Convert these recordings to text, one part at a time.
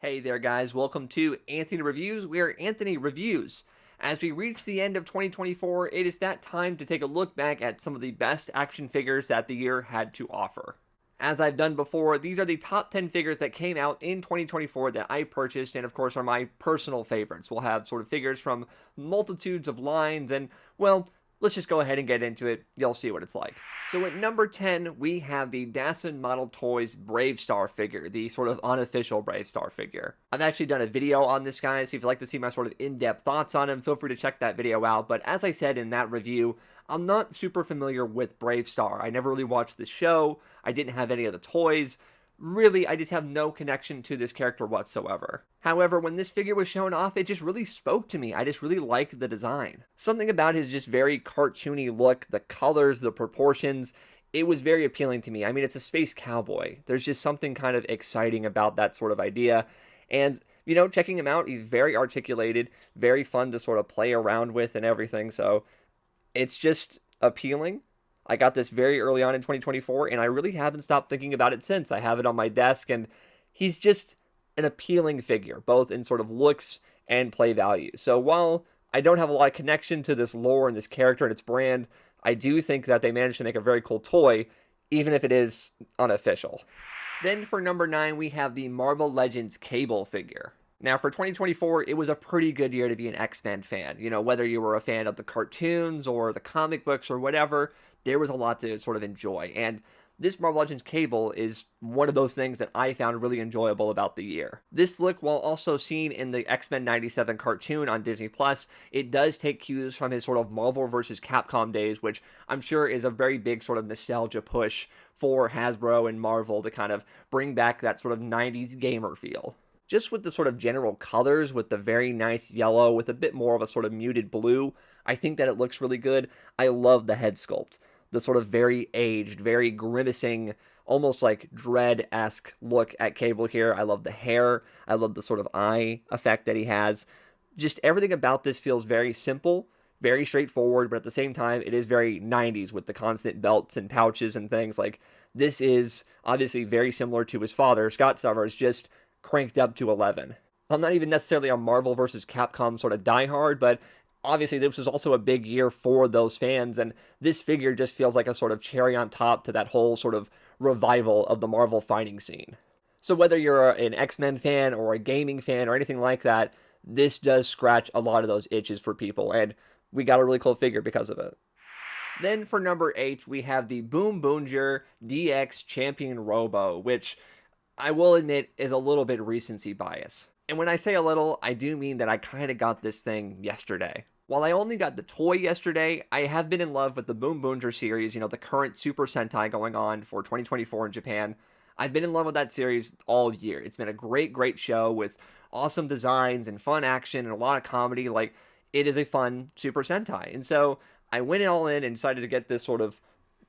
Hey there, guys. Welcome to Anthony Reviews. We are Anthony Reviews. As we reach the end of 2024, it is that time to take a look back at some of the best action figures that the year had to offer. As I've done before, these are the top 10 figures that came out in 2024 that I purchased, and of course are my personal favorites. We'll have sort of figures from multitudes of lines, and well, let's just go ahead and get into it. You'll see what it's like. So at number 10, we have the Dassin Model Toys Brave Star figure, the sort of unofficial Brave Star figure. I've actually done a video on this guy, so if you'd like to see my sort of in-depth thoughts on him, feel free to check that video out. But as I said in that review, I'm not super familiar with Brave Star. I never really watched the show. I didn't have any of the toys. Really, I just have no connection to this character whatsoever. However, when this figure was shown off, it just really spoke to me. I just really liked the design. Something about his just very cartoony look, the colors, the proportions, it was very appealing to me. I mean, it's a space cowboy. There's just something kind of exciting about that sort of idea. And, you know, checking him out, he's very articulated, very fun to sort of play around with and everything. So it's just appealing. I got this very early on in 2024, and I really haven't stopped thinking about it since. I have it on my desk, and he's just an appealing figure, both in sort of looks and play value. So while I don't have a lot of connection to this lore and this character and its brand, I do think that they managed to make a very cool toy, even if it is unofficial. Then for number 9, we have the Marvel Legends Cable figure. Now, for 2024, it was a pretty good year to be an X-Men fan. You know, whether you were a fan of the cartoons or the comic books or whatever, there was a lot to sort of enjoy. And this Marvel Legends Cable is one of those things that I found really enjoyable about the year. This look, while also seen in the X-Men 97 cartoon on Disney+, it does take cues from his sort of Marvel vs. Capcom days, which I'm sure is a very big sort of nostalgia push for Hasbro and Marvel to kind of bring back that sort of 90s gamer feel. Just with the sort of general colors, with the very nice yellow, with a bit more of a sort of muted blue, I think that it looks really good. I love the head sculpt. The sort of very aged, very grimacing, almost like Dread-esque look at Cable here. I love the hair. I love the sort of eye effect that he has. Just everything about this feels very simple, very straightforward, but at the same time, it is very 90s with the constant belts and pouches and things. Like, this is obviously very similar to his father, Scott Summers, just cranked up to 11. I'm not even necessarily a Marvel vs. Capcom sort of diehard, but obviously this was also a big year for those fans, and this figure just feels like a sort of cherry on top to that whole sort of revival of the Marvel fighting scene. So whether you're an X-Men fan or a gaming fan or anything like that, this does scratch a lot of those itches for people, and we got a really cool figure because of it. Then for number 8, we have the Boom Boonger DX Champion Robo, which I will admit is a little bit recency bias. And when I say a little, I do mean that I kind of got this thing yesterday. While I only got the toy yesterday, I have been in love with the Boom Boonger series, you know, the current Super Sentai going on for 2024 in Japan. I've been in love with that series all year. It's been a great, great show with awesome designs and fun action and a lot of comedy. Like, it is a fun Super Sentai. And so I went all in and decided to get this sort of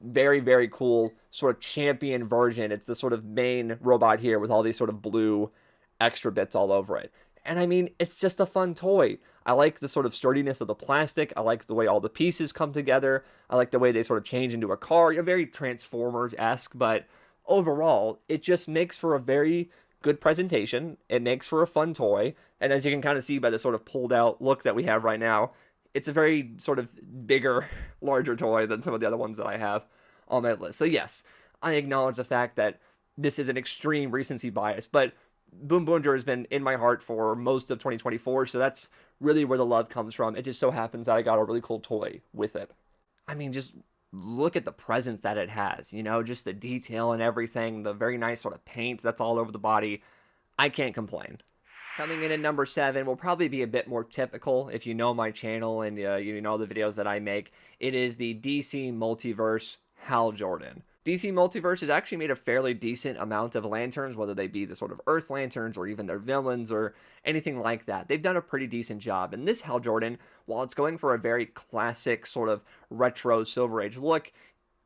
very, very cool sort of champion version. It's the sort of main robot here with all these sort of blue extra bits all over it. And I mean, it's just a fun toy. I like the sort of sturdiness of the plastic. I like the way all the pieces come together. I like the way they sort of change into a car. You're very Transformers-esque, but overall, it just makes for a very good presentation. It makes for a fun toy. And as you can kind of see by the sort of pulled out look that we have right now, it's a very sort of bigger, larger toy than some of the other ones that I have on that list. So yes, I acknowledge the fact that this is an extreme recency bias, but Boom Boonger has been in my heart for most of 2024, so that's really where the love comes from. It just so happens that I got a really cool toy with it. I mean, just look at the presence that it has, you know, just the detail and everything, the very nice sort of paint that's all over the body. I can't complain. Coming in at number 7 will probably be a bit more typical if you know my channel and you know the videos that I make. It is the DC Multiverse Hal Jordan. DC Multiverse has actually made a fairly decent amount of lanterns, whether they be the sort of Earth lanterns or even their villains or anything like that. They've done a pretty decent job. And this Hal Jordan, while it's going for a very classic sort of retro Silver Age look,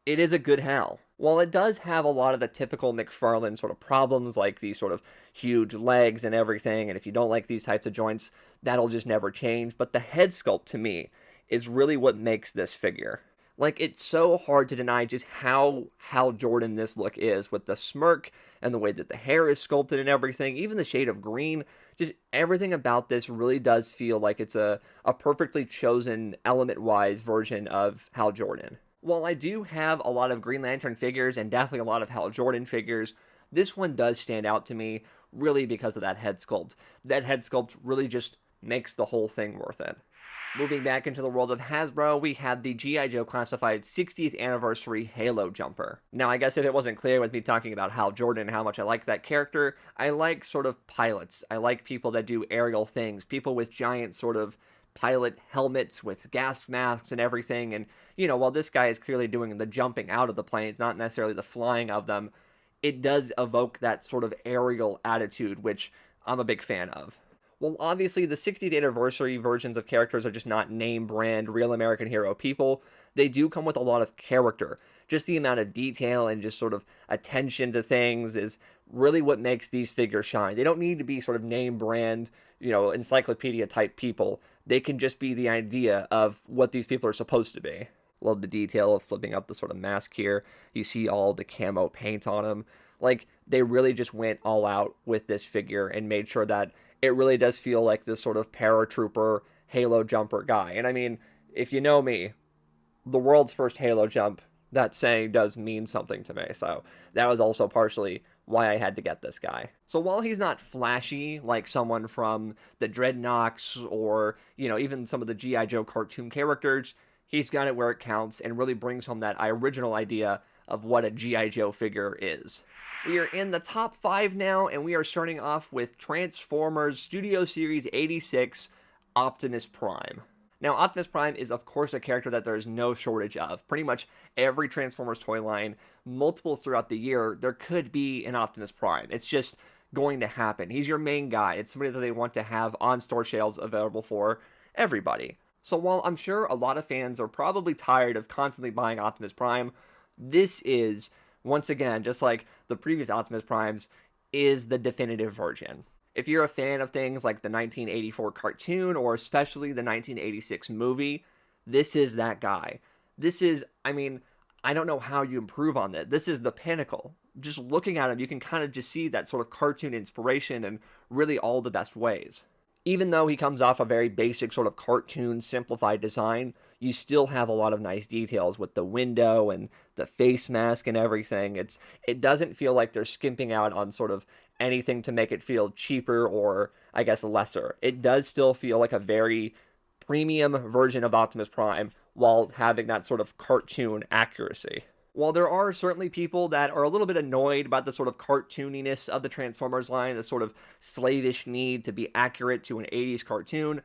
it is a good Hal. While it does have a lot of the typical McFarlane sort of problems, like these sort of huge legs and everything, and if you don't like these types of joints, that'll just never change. But the head sculpt, to me, is really what makes this figure. Like, it's so hard to deny just how Hal Jordan this look is, with the smirk and the way that the hair is sculpted and everything, even the shade of green. Just everything about this really does feel like it's a perfectly chosen element-wise version of Hal Jordan. While I do have a lot of Green Lantern figures and definitely a lot of Hal Jordan figures, this one does stand out to me really because of that head sculpt. That head sculpt really just makes the whole thing worth it. Moving back into the world of Hasbro, we had the G.I. Joe Classified 60th Anniversary Halo Jumper. Now, I guess if it wasn't clear with me talking about Hal Jordan and how much I like that character, I like sort of pilots. I like people that do aerial things, people with giant sort of pilot helmets with gas masks and everything. And, while this guy is clearly doing the jumping out of the planes, not necessarily the flying of them, it does evoke that sort of aerial attitude, which I'm a big fan of. Well, obviously, the 60th anniversary versions of characters are just not name brand real American hero people. They do come with a lot of character. Just the amount of detail and just sort of attention to things is really what makes these figures shine. They don't need to be sort of name brand, encyclopedia type people. They can just be the idea of what these people are supposed to be. Love the detail of flipping up the sort of mask here. You see all the camo paint on them. Like, they really just went all out with this figure and made sure that it really does feel like this sort of paratrooper Halo jumper guy. And I mean, if you know me, the world's first Halo jump, that saying does mean something to me. So that was also partially why I had to get this guy. So while he's not flashy like someone from the Dreadnoks or, even some of the G.I. Joe cartoon characters, he's got it where it counts and really brings home that original idea of what a G.I. Joe figure is. We are in the top 5 now, and we are starting off with Transformers Studio Series 86 Optimus Prime. Now, Optimus Prime is, of course, a character that there's no shortage of. Pretty much every Transformers toy line, multiples throughout the year, there could be an Optimus Prime. It's just going to happen. He's your main guy. It's somebody that they want to have on store shelves available for everybody. So while I'm sure a lot of fans are probably tired of constantly buying Optimus Prime, this is, once again, just like the previous Optimus Primes, is the definitive version. If you're a fan of things like the 1984 cartoon or especially the 1986 movie, this is that guy. This is, I don't know how you improve on that. This is the pinnacle. Just looking at him, you can kind of just see that sort of cartoon inspiration in really all the best ways. Even though he comes off a very basic sort of cartoon simplified design, you still have a lot of nice details with the window and the face mask and everything. It doesn't feel like they're skimping out on sort of anything to make it feel cheaper or, I guess, lesser. It does still feel like a very premium version of Optimus Prime while having that sort of cartoon accuracy. While there are certainly people that are a little bit annoyed about the sort of cartooniness of the Transformers line, the sort of slavish need to be accurate to an 80s cartoon,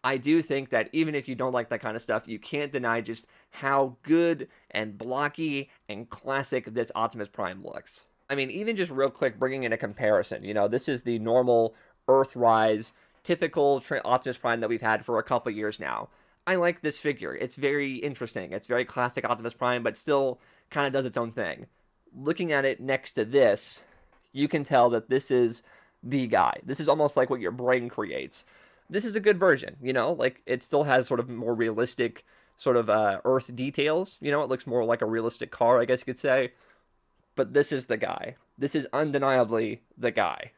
I do think that even if you don't like that kind of stuff, you can't deny just how good and blocky and classic this Optimus Prime looks. Even just real quick, bringing in a comparison, this is the normal Earthrise, typical Optimus Prime that we've had for a couple years now. I like this figure. It's very interesting. It's very classic Optimus Prime, but still kind of does its own thing. Looking at it next to this, you can tell that this is the guy. This is almost like what your brain creates. This is a good version, like it still has sort of more realistic sort of Earth details. It looks more like a realistic car, I guess you could say. But this is the guy. This is undeniably the guy.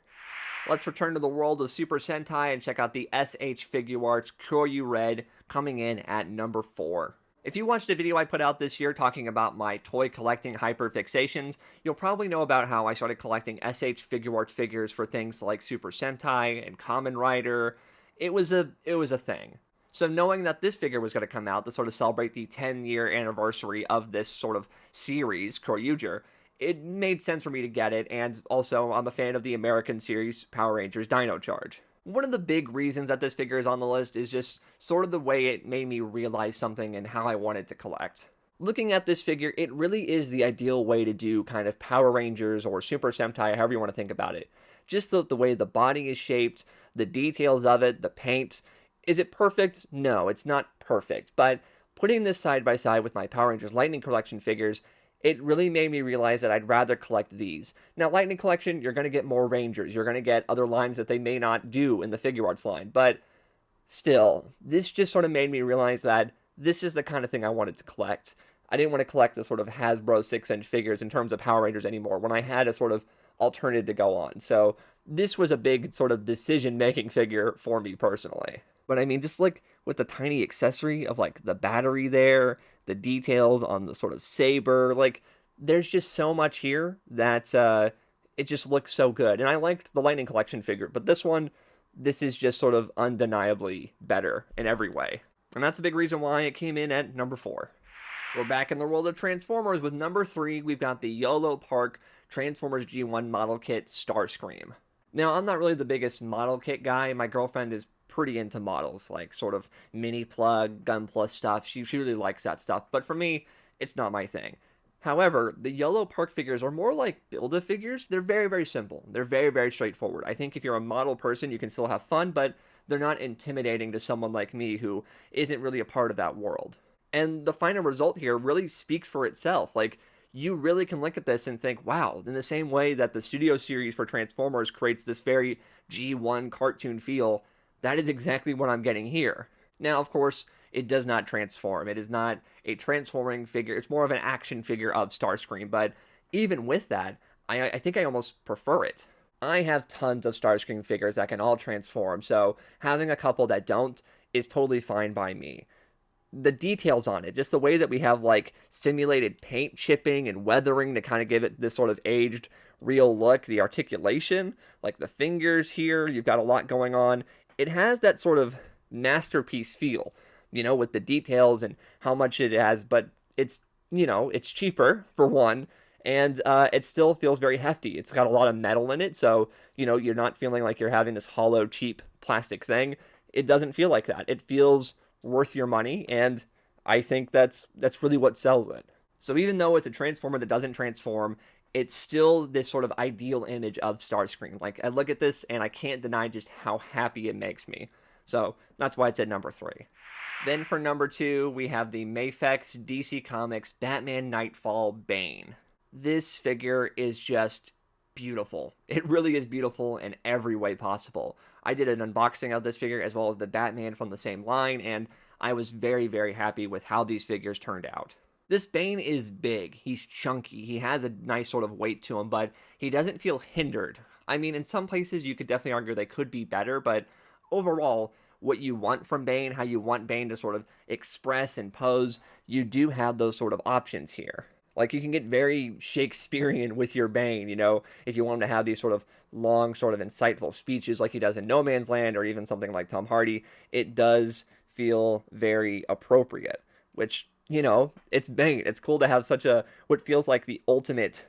Let's return to the world of Super Sentai and check out the SH Figuarts C U Red coming in at number 4. If you watched a video I put out this year talking about my toy collecting hyperfixations, you'll probably know about how I started collecting SH Figuarts figures for things like Super Sentai and Kamen Rider. It was a thing. So knowing that this figure was going to come out to sort of celebrate the 10-year anniversary of this sort of series, Kyoryuger, it made sense for me to get it, and also I'm a fan of the American series Power Rangers Dino Charge. One of the big reasons that this figure is on the list is just sort of the way it made me realize something and how I wanted to collect. Looking at this figure, it really is the ideal way to do kind of Power Rangers or Super Sentai, however you want to think about it. Just the way the body is shaped, the details of it, the paint. Is it perfect? No, it's not perfect, but putting this side by side with my Power Rangers Lightning Collection figures, it really made me realize that I'd rather collect these. Now, Lightning Collection, you're going to get more Rangers. You're going to get other lines that they may not do in the Figuarts line. But still, this just sort of made me realize that this is the kind of thing I wanted to collect. I didn't want to collect the sort of Hasbro 6-inch figures in terms of Power Rangers anymore when I had a sort of alternative to go on. So this was a big sort of decision-making figure for me personally. But I mean, just like with the tiny accessory of like the battery there, the details on the sort of saber, like there's just so much here that it just looks so good. And I liked the Lightning Collection figure, but this is just sort of undeniably better in every way. And that's a big reason why it came in at number 4. We're back in the world of Transformers with number 3. We've got the YOLO Park Transformers G1 model kit Starscream. Now, I'm not really the biggest model kit guy. My girlfriend is pretty into models, like sort of mini plug, gun plus stuff. She really likes that stuff. But for me, it's not my thing. However, the YOLO Park figures are more like Build-A-Figures. They're very, very simple. They're very, very straightforward. I think if you're a model person, you can still have fun, but they're not intimidating to someone like me who isn't really a part of that world. And the final result here really speaks for itself. Like, you really can look at this and think, wow, in the same way that the studio series for Transformers creates this very G1 cartoon feel, that is exactly what I'm getting here. Now, of course, it does not transform. It is not a transforming figure. It's more of an action figure of Starscream. But even with that, I think I almost prefer it. I have tons of Starscream figures that can all transform, so having a couple that don't is totally fine by me. The details on it, just the way that we have like simulated paint chipping and weathering to kind of give it this sort of aged real look, the articulation, like the fingers here, you've got a lot going on. It has that sort of masterpiece feel, with the details and how much it has, but it's, it's cheaper for one, and it still feels very hefty. It's got a lot of metal in it, so, you're not feeling like you're having this hollow, cheap plastic thing. It doesn't feel like that. It feels worth your money, and I think that's really what sells it. So even though it's a Transformer that doesn't transform, it's still this sort of ideal image of Starscream. Like, I look at this and I can't deny just how happy it makes me. So that's why it's at number 3. Then for number 2, we have the Mayx DC Comics Batman Nightfall Bane. This figure is just beautiful. It really is beautiful in every way possible. I did an unboxing of this figure as well as the Batman from the same line, and I was very, very happy with how these figures turned out. This Bane is big, he's chunky, he has a nice sort of weight to him, but he doesn't feel hindered. I mean, in some places you could definitely argue they could be better, but overall, what you want from Bane, how you want Bane to sort of express and pose, you do have those sort of options here. Like, you can get very Shakespearean with your Bane, if you want him to have these sort of long, sort of insightful speeches like he does in No Man's Land, or even something like Tom Hardy. It does feel very appropriate, which, it's Bane. It's cool to have what feels like the ultimate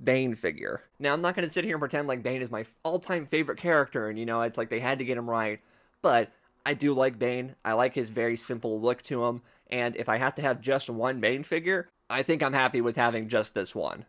Bane figure. Now, I'm not going to sit here and pretend like Bane is my all-time favorite character, and, it's like they had to get him right, but I do like Bane. I like his very simple look to him, and if I have to have just one Bane figure, I think I'm happy with having just this one.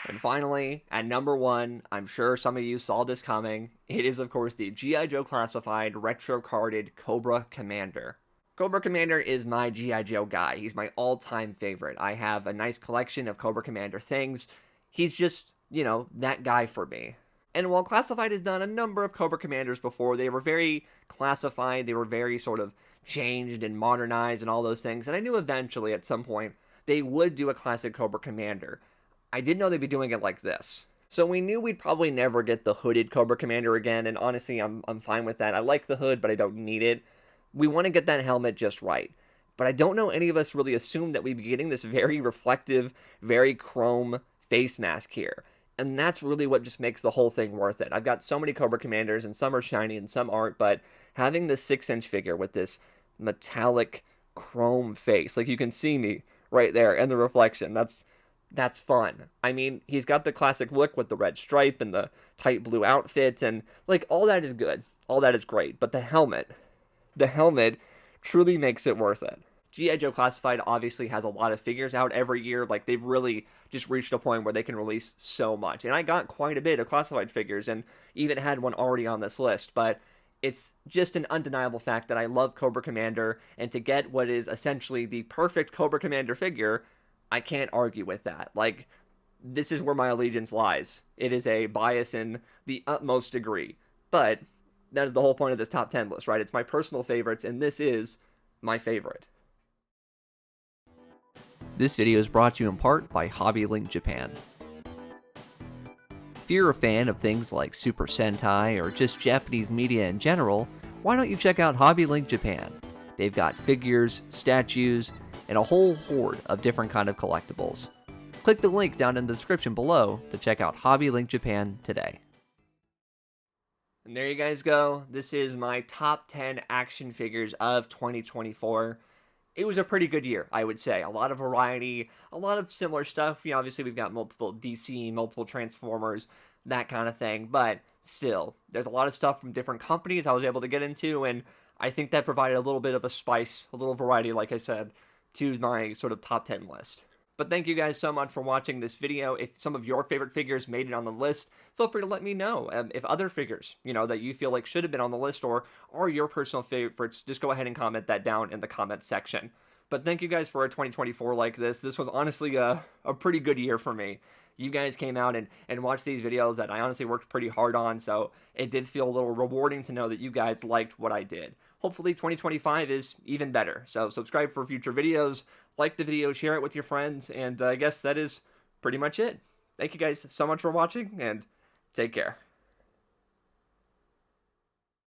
And finally, at number 1, I'm sure some of you saw this coming, it is of course the G.I. Joe Classified retro-carded Cobra Commander. Cobra Commander is my G.I. Joe guy. He's my all-time favorite. I have a nice collection of Cobra Commander things. He's just, that guy for me. And while Classified has done a number of Cobra Commanders before, they were very classified, they were very sort of changed and modernized and all those things, and I knew eventually at some point they would do a classic Cobra Commander. I didn't know they'd be doing it like this. So we knew we'd probably never get the hooded Cobra Commander again, and honestly, I'm fine with that. I like the hood, but I don't need it. We want to get that helmet just right. But I don't know any of us really assumed that we'd be getting this very reflective, very chrome face mask here. And that's really what just makes the whole thing worth it. I've got so many Cobra Commanders, and some are shiny and some aren't, but having this 6-inch figure with this metallic chrome face, like you can see me right there and the reflection, that's fun. I mean, he's got the classic look with the red stripe and the tight blue outfit, and like all that is good, all that is great, but the helmet truly makes it worth it. G.I. Joe Classified obviously has a lot of figures out every year. Like, they've really just reached a point where they can release so much, and I got quite a bit of Classified figures and even had one already on this list, but it's just an undeniable fact that I love Cobra Commander, and to get what is essentially the perfect Cobra Commander figure, I can't argue with that. Like, this is where my allegiance lies. It is a bias in the utmost degree, but that is the whole point of this top 10 list, right? It's my personal favorites, and this is my favorite. This video is brought to you in part by Hobby Link Japan. If you're a fan of things like Super Sentai or just Japanese media in general, why don't you check out Hobby Link Japan? They've got figures, statues, and a whole horde of different kind of collectibles. Click the link down in the description below to check out Hobby Link Japan today. And there you guys go. This is my top 10 action figures of 2024. It was a pretty good year, I would say. A lot of variety, a lot of similar stuff. You know, obviously we've got multiple DC, multiple Transformers, that kind of thing. But still, there's a lot of stuff from different companies I was able to get into, and I think that provided a little bit of a spice, a little variety, like I said, to my sort of top 10 list. But thank you guys so much for watching this video. If some of your favorite figures made it on the list, feel free to let me know. If other figures, that you feel like should have been on the list or are your personal favorites, just go ahead and comment that down in the comment section. But thank you guys for a 2024 like this. This was honestly a pretty good year for me. You guys came out and watched these videos that I honestly worked pretty hard on, so it did feel a little rewarding to know that you guys liked what I did. Hopefully 2025 is even better. So subscribe for future videos, like the video, share it with your friends, and I guess that is pretty much it. Thank you guys so much for watching, and take care.